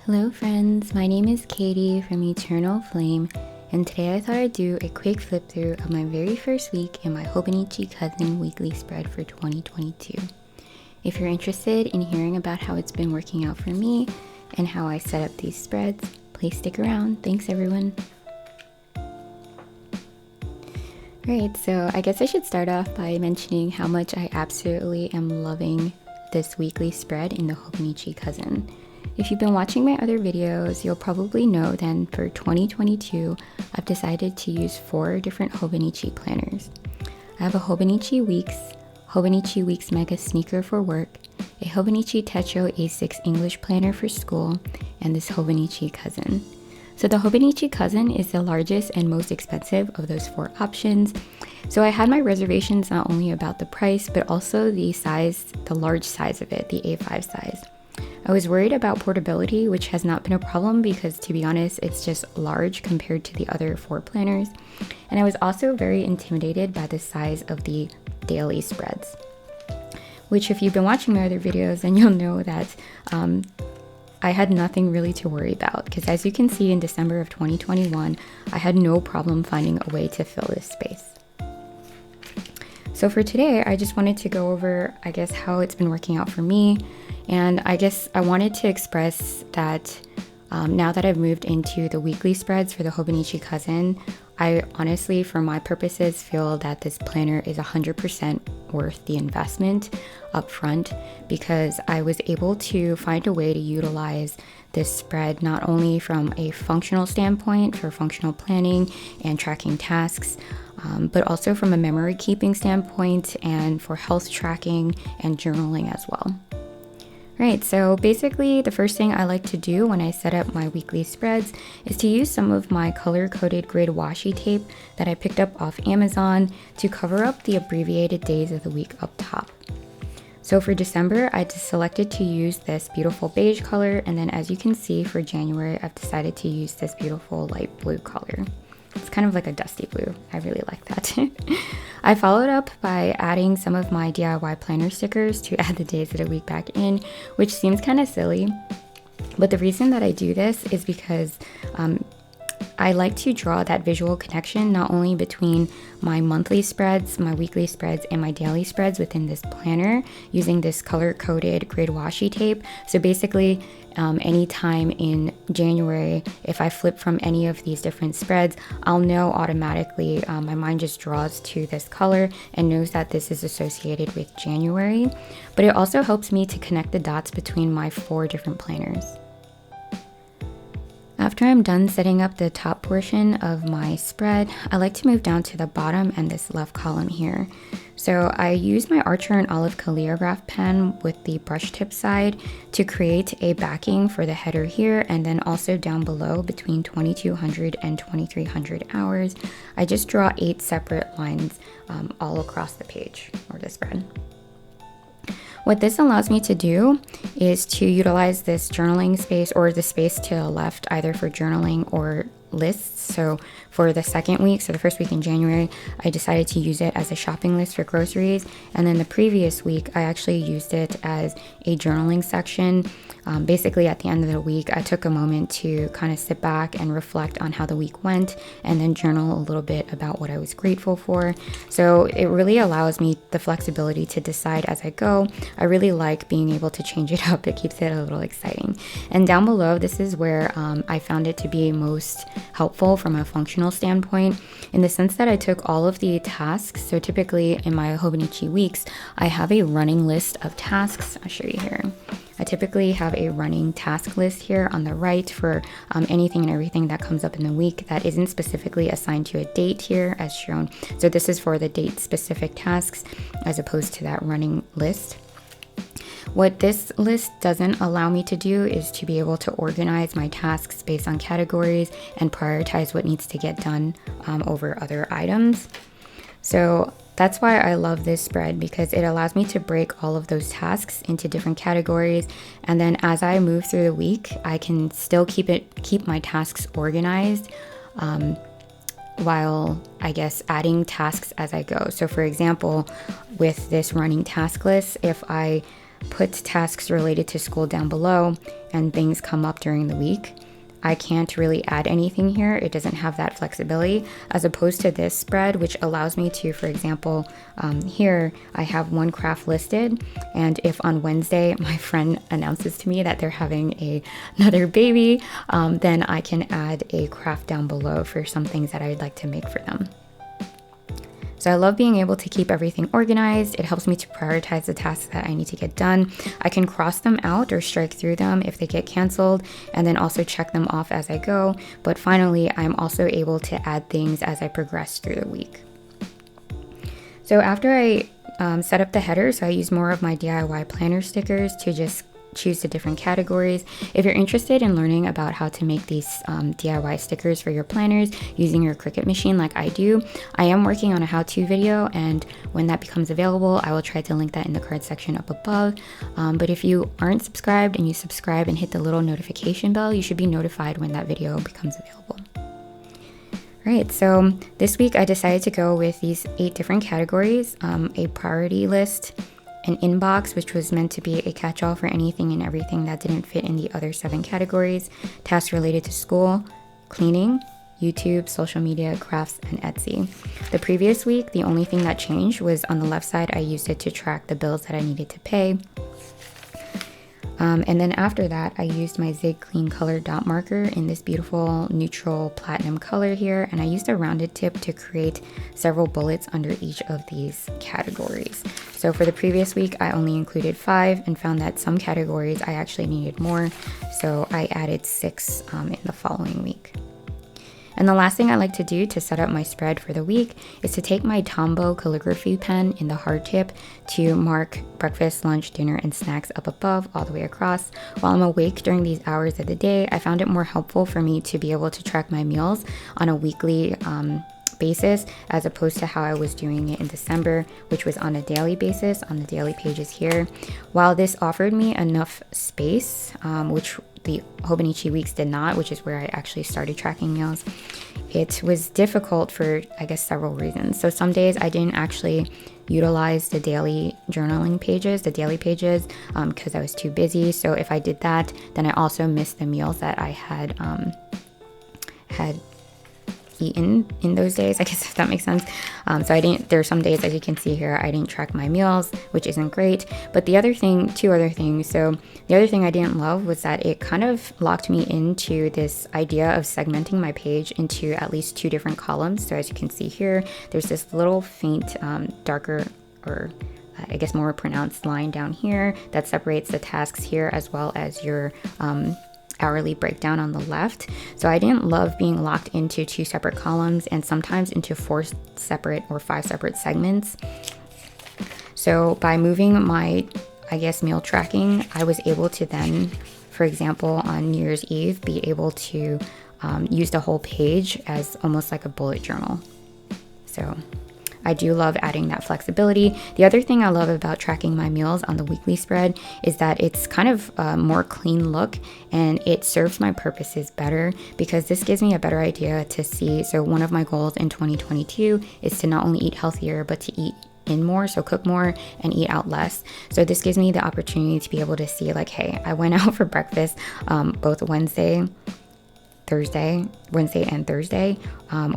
Hello friends, my name is Katie from Eternal Flame, and today I thought I'd do a quick flip through of my very first week in my Hobonichi Cousin weekly spread for 2022. If you're interested in hearing about how it's been working out for me and how I set up these spreads, please stick around. Thanks everyone. Alright, so I guess I should start off by mentioning how much I absolutely am loving this weekly spread in the Hobonichi Cousin. If you've been watching my other videos, you'll probably know then for 2022, I've decided to use 4 different Hobonichi planners. I have a Hobonichi Weeks Mega Sneaker for work, a Hobonichi Techo A6 English planner for school, and this Hobonichi Cousin. So the Hobonichi Cousin is the largest and most expensive of those 4 options. So I had my reservations not only about the price, but also the size, the large size of it, the A5 size. I was worried about portability, which has not been a problem because, to be honest, it's just large compared to the other 4 planners. And I was also very intimidated by the size of the daily spreads, which if you've been watching my other videos, then you'll know that I had nothing really to worry about because, as you can see, in December of 2021, I had no problem finding a way to fill this space. So for today, I just wanted to go over, I guess, how it's been working out for me. And I guess I wanted to express that now that I've moved into the weekly spreads for the Hobonichi Cousin, I honestly, for my purposes, feel that this planner is 100% worth the investment up front because I was able to find a way to utilize this spread not only from a functional standpoint for functional planning and tracking tasks, but also from a memory keeping standpoint and for health tracking and journaling as well. Right, so basically the first thing I like to do when I set up my weekly spreads is to use some of my color-coded grid washi tape that I picked up off Amazon to cover up the abbreviated days of the week up top. So for December, I just selected to use this beautiful beige color, and then as you can see for January, I've decided to use this beautiful light blue color. It's kind of like a dusty blue. I really like that. I followed up by adding some of my DIY planner stickers to add the days of the week back in, which seems kind of silly. But the reason that I do this is because I like to draw that visual connection not only between my monthly spreads, my weekly spreads, and my daily spreads within this planner using this color-coded grid washi tape. So basically, anytime in January, if I flip from any of these different spreads, I'll know automatically, my mind just draws to this color and knows that this is associated with January. But it also helps me to connect the dots between my 4 different planners. After I'm done setting up the top portion of my spread, I like to move down to the bottom and this left column here. So I use my Archer and Olive calligraph pen with the brush tip side to create a backing for the header here, and then also down below between 2200 and 2300 hours, I just draw 8 separate lines all across the page or the spread. What this allows me to do is to utilize this journaling space or the space to the left either for journaling or lists. So for the second week, so the first week in January, I decided to use it as a shopping list for groceries. And then the previous week, I actually used it as a journaling section. Basically at the end of the week, I took a moment to kind of sit back and reflect on how the week went and then journal a little bit about what I was grateful for. So it really allows me the flexibility to decide as I go. I really like being able to change it up. It keeps it a little exciting. And down below, this is where I found it to be most helpful from a functional standpoint in the sense that I took all of the tasks. So typically in my Hobonichi weeks, I have a running list of tasks. I'll show you here. I typically have a running task list here on the right for anything and everything that comes up in the week that isn't specifically assigned to a date here as shown. So this is for the date specific tasks as opposed to that running list. What this list doesn't allow me to do is to be able to organize my tasks based on categories and prioritize what needs to get done over other items. So that's why I love this spread because it allows me to break all of those tasks into different categories. And then as I move through the week, I can still keep my tasks organized while I guess adding tasks as I go. So for example, with this running task list, if I put tasks related to school down below and things come up during the week, I can't really add anything here. It doesn't have that flexibility as opposed to this spread, which allows me to, for example, here I have one craft listed, and if on Wednesday my friend announces to me that they're having another baby, then I can add a craft down below for some things that I'd like to make for them. So I love being able to keep everything organized. It helps me to prioritize the tasks that I need to get done. I can cross them out or strike through them if they get canceled, and then also check them off as I go. But finally, I'm also able to add things as I progress through the week. So after I set up the header, so I use more of my DIY planner stickers to just choose the different categories. If you're interested in learning about how to make these DIY stickers for your planners using your Cricut machine like I do, I am working on a how-to video, and when that becomes available, I will try to link that in the card section up above. But if you aren't subscribed and you subscribe and hit the little notification bell, you should be notified when that video becomes available. Alright, so this week I decided to go with these 8 different categories, a priority list, an inbox, which was meant to be a catch-all for anything and everything that didn't fit in the other 7 categories, tasks related to school, cleaning, YouTube, social media, crafts, and Etsy. The previous week, the only thing that changed was on the left side, I used it to track the bills that I needed to pay. And then after that, I used my Zig Clean Color dot marker in this beautiful neutral platinum color here, and I used a rounded tip to create several bullets under each of these categories. So for the previous week, I only included 5 and found that some categories I actually needed more, so I added 6 in the following week. And the last thing I like to do to set up my spread for the week is to take my Tombow calligraphy pen in the hard tip to mark breakfast, lunch, dinner, and snacks up above all the way across. While I'm awake during these hours of the day, I found it more helpful for me to be able to track my meals on a weekly basis as opposed to how I was doing it in December, which was on a daily basis on the daily pages here. While this offered me enough space, which the Hobonichi weeks did not, which is where I actually started tracking meals, it was difficult for, I guess, several reasons. So some days I didn't actually utilize the daily journaling pages, the daily pages, because I was too busy. So if I did that, then I also missed the meals that I had eaten in those days, I guess, if that makes sense. There are some days, as you can see here, I didn't track my meals, which isn't great. But the other thing, 2 other things. So the other thing I didn't love was that it kind of locked me into this idea of segmenting my page into at least 2 different columns. So as you can see here, there's this little faint, darker, or I guess more pronounced line down here that separates the tasks here as well as your hourly breakdown on the left. So I didn't love being locked into 2 separate columns and sometimes into 4 separate or 5 separate segments. So by moving my, I guess, meal tracking, I was able to then, for example, on New Year's Eve, be able to use the whole page as almost like a bullet journal. So I do love adding that flexibility. The other thing I love about tracking my meals on the weekly spread is that it's kind of a more clean look, and it serves my purposes better because this gives me a better idea to see. So one of my goals in 2022 is to not only eat healthier, but to eat in more, so cook more and eat out less. So this gives me the opportunity to be able to see like, hey, I went out for breakfast both Wednesday and Thursday,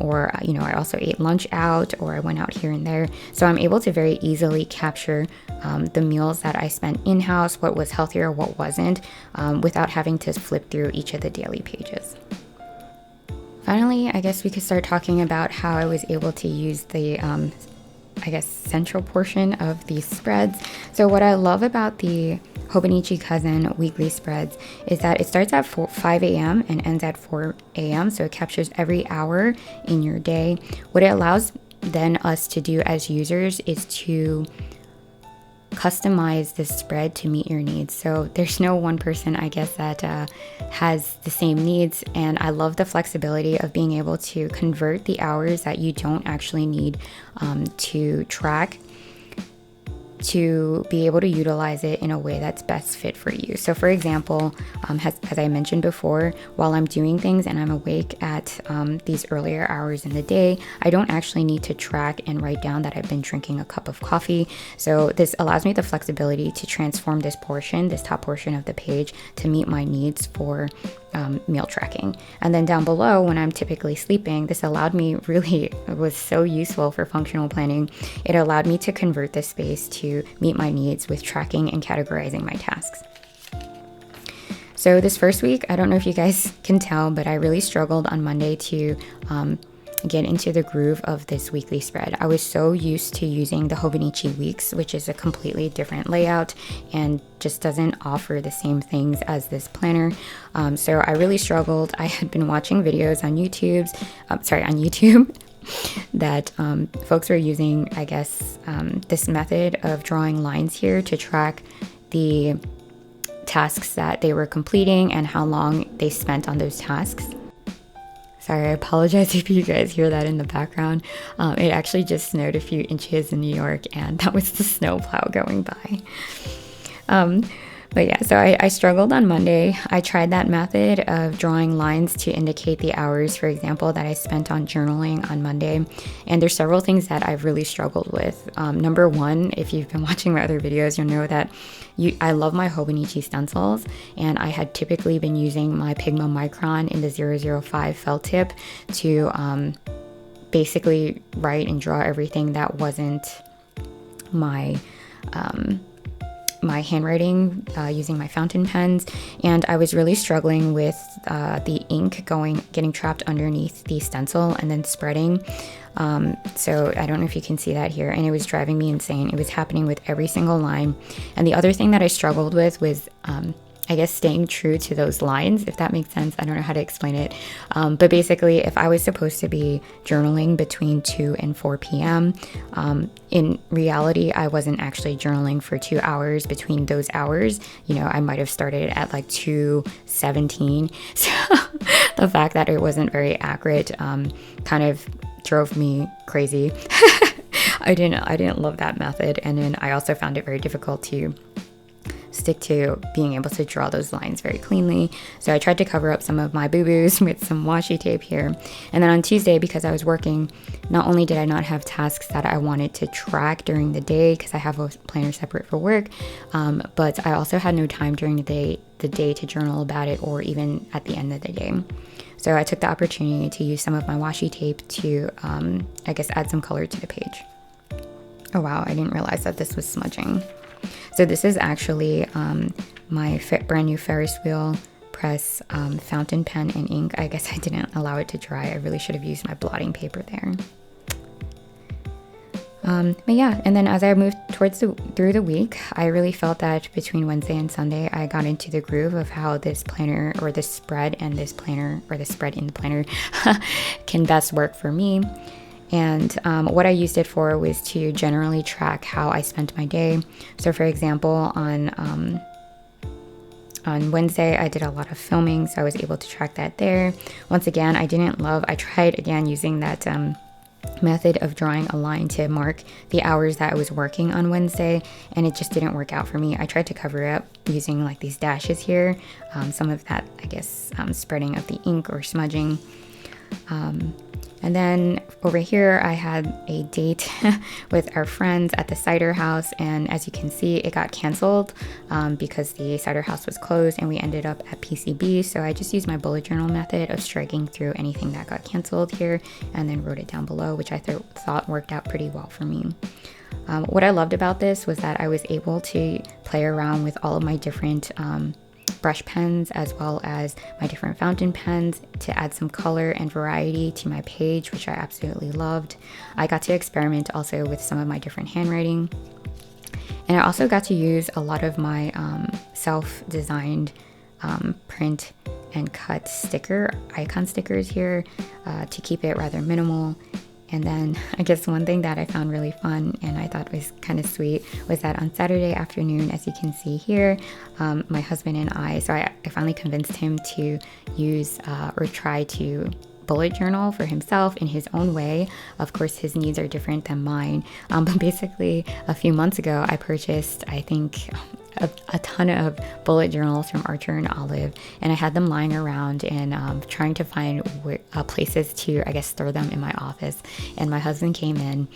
or I also ate lunch out, or I went out here and there. So I'm able to very easily capture the meals that I spent in-house, what was healthier, what wasn't, without having to flip through each of the daily pages. Finally, I guess we could start talking about how I was able to use the central portion of these spreads. So what I love about the Hobonichi Cousin weekly spreads is that it starts at 5 a.m. and ends at 4 a.m. So it captures every hour in your day. What it allows then us to do as users is to customize this spread to meet your needs. So there's no one person, I guess, that has the same needs. And I love the flexibility of being able to convert the hours that you don't actually need to track to be able to utilize it in a way that's best fit for you. So for example, as I mentioned before, while I'm doing things and I'm awake at these earlier hours in the day, I don't actually need to track and write down that I've been drinking a cup of coffee. So this allows me the flexibility to transform this top portion of the page, to meet my needs for meal tracking. And then down below, when I'm typically sleeping, this allowed me, it was so useful for functional planning. It allowed me to convert this space to meet my needs with tracking and categorizing my tasks. So this first week, I don't know if you guys can tell, but I really struggled on Monday to get into the groove of this weekly spread. I was so used to using the Hobonichi weeks, which is a completely different layout and just doesn't offer the same things as this planner. So I really struggled. I had been watching videos on YouTube that folks were using, I guess, this method of drawing lines here to track the tasks that they were completing and how long they spent on those tasks. Sorry, I apologize if you guys hear that in the background. It actually just snowed a few inches in New York, and that was the snowplow going by. But yeah, so I struggled on Monday. I tried that method of drawing lines to indicate the hours, for example, that I spent on journaling on Monday. And there's several things that I've really struggled with. Number one, if you've been watching my other videos, you'll know that I love my Hobonichi Stencils, and I had typically been using my Pigma Micron in the 005 felt tip to basically write and draw everything that wasn't my handwriting using my fountain pens, and I was really struggling with the ink getting trapped underneath the stencil and then spreading. So I don't know if you can see that here, and it was driving me insane. It was happening with every single line. And the other thing that I struggled with was I guess staying true to those lines, if that makes sense. I don't know how to explain it. But basically, if I was supposed to be journaling between 2 and 4 p.m., in reality, I wasn't actually journaling for 2 hours between those hours. You know, I might have started at like 2:17. So the fact that it wasn't very accurate kind of drove me crazy. I didn't love that method. And then I also found it very difficult to stick to being able to draw those lines very cleanly. So I tried to cover up some of my boo-boos with some washi tape here. And then on Tuesday, because I was working, not only did I not have tasks that I wanted to track during the day, because I have a planner separate for work, but I also had no time during the day to journal about it, or even at the end of the day. So I took the opportunity to use some of my washi tape to, I guess, add some color to the page. Oh wow, I didn't realize that this was smudging. So this is actually my brand new Ferris wheel press fountain pen and ink. I guess I didn't allow it to dry. I really should have used my blotting paper there. But yeah, and then as I moved through the week, I really felt that between Wednesday and Sunday, I got into the groove of how this planner, or this spread and this planner, or the spread in the planner can best work for me. And what I used it for was to generally track how I spent my day. So for example, on Wednesday, I did a lot of filming, so I was able to track that there. Once again, I tried again using that method of drawing a line to mark the hours that I was working on Wednesday, and it just didn't work out for me. I tried to cover it up using like these dashes here, some of that, I guess, spreading of the ink or smudging. And then over here, I had a date with our friends at the cider house, and as you can see, it got canceled because the cider house was closed, and we ended up at PCB. So I just used my bullet journal method of striking through anything that got canceled here, and then wrote it down below, which I thought worked out pretty well for me. What I loved about this was that I was able to play around with all of my different brush pens, as well as my different fountain pens, to add some color and variety to my page, which I absolutely loved. I got to experiment also with some of my different handwriting, and I also got to use a lot of my self-designed print and cut icon stickers here to keep it rather minimal. And then I guess one thing that I found really fun and I thought was kind of sweet was that on Saturday afternoon, as you can see here, my husband and I finally convinced him to use or try to bullet journal for himself in his own way. Of course, his needs are different than mine. But basically, a few months ago, I purchased, I think, a ton of bullet journals from Archer and Olive, and I had them lying around and trying to find places to, I guess, store them in my office. And my husband came in.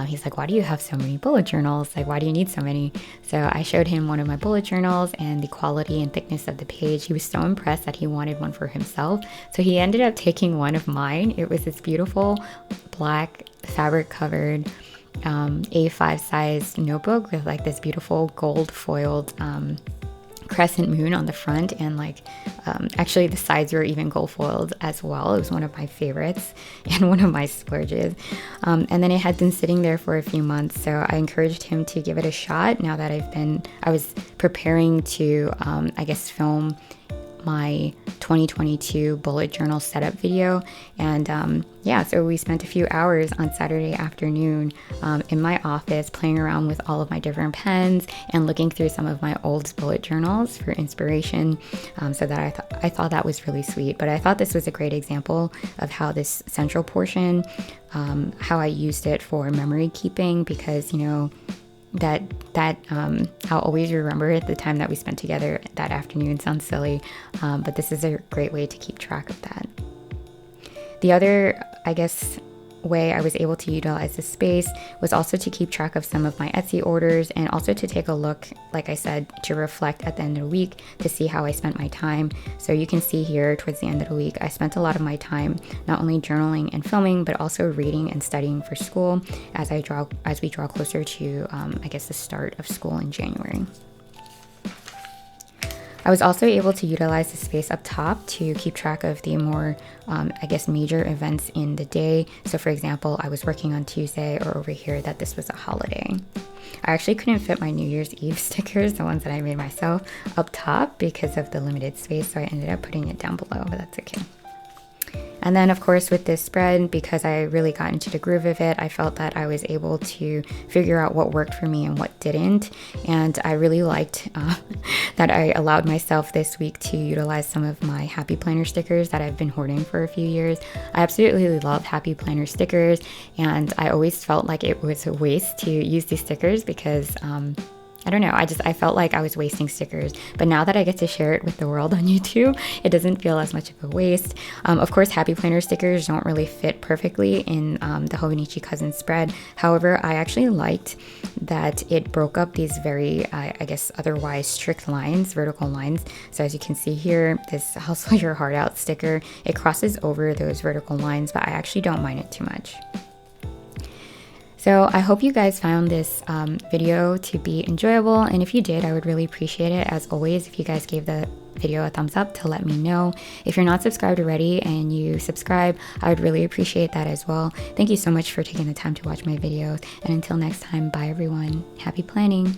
He's like, "Why do you have so many bullet journals? Like, why do you need so many?" So I showed him one of my bullet journals and the quality and thickness of the page. He was so impressed that he wanted one for himself. So he ended up taking one of mine. It was this beautiful black fabric covered A5 size notebook with like this beautiful gold foiled crescent moon on the front, and like actually the sides were even gold foiled as well. It was one of my favorites and one of my splurges. And then it had been sitting there for a few months, so I encouraged him to give it a shot. Now that I was preparing to I guess film my 2022 bullet journal setup video, and yeah, so we spent a few hours on Saturday afternoon in my office playing around with all of my different pens and looking through some of my old bullet journals for inspiration. So that I thought that was really sweet. But I thought this was a great example of how this central portion, how I used it for memory keeping, because that I'll always remember the time that we spent together that afternoon. Sounds silly, but this is a great way to keep track of that. The other, I guess, way I was able to utilize the space was also to keep track of some of my Etsy orders, and also to take a look, like I said, to reflect at the end of the week to see how I spent my time. So you can see here towards the end of the week, I spent a lot of my time not only journaling and filming, but also reading and studying for school as we draw closer to, I guess, the start of school in January. I was also able to utilize the space up top to keep track of the more, I guess, major events in the day. So for example, I was working on Tuesday, or over here that this was a holiday. I actually couldn't fit my New Year's Eve stickers, the ones that I made myself, up top because of the limited space. So I ended up putting it down below, but that's okay. And then, of course, with this spread, because I really got into the groove of it, I felt that I was able to figure out what worked for me and what didn't. And I really liked that I allowed myself this week to utilize some of my Happy Planner stickers that I've been hoarding for a few years. I absolutely love Happy Planner stickers, and I always felt like it was a waste to use these stickers because I don't know, I felt like I was wasting stickers. But now that I get to share it with the world on YouTube, it doesn't feel as much of a waste. Of course, Happy Planner stickers don't really fit perfectly in the Hobonichi Cousin spread. However, I actually liked that it broke up these very, I guess, otherwise strict lines, vertical lines. So as you can see here, this Hustle Your Heart Out sticker, it crosses over those vertical lines, but I actually don't mind it too much. So I hope you guys found this video to be enjoyable, and if you did, I would really appreciate it, as always, if you guys gave the video a thumbs up to let me know. If you're not subscribed already and you subscribe, I would really appreciate that as well. Thank you so much for taking the time to watch my videos, and until next time, bye everyone. Happy planning!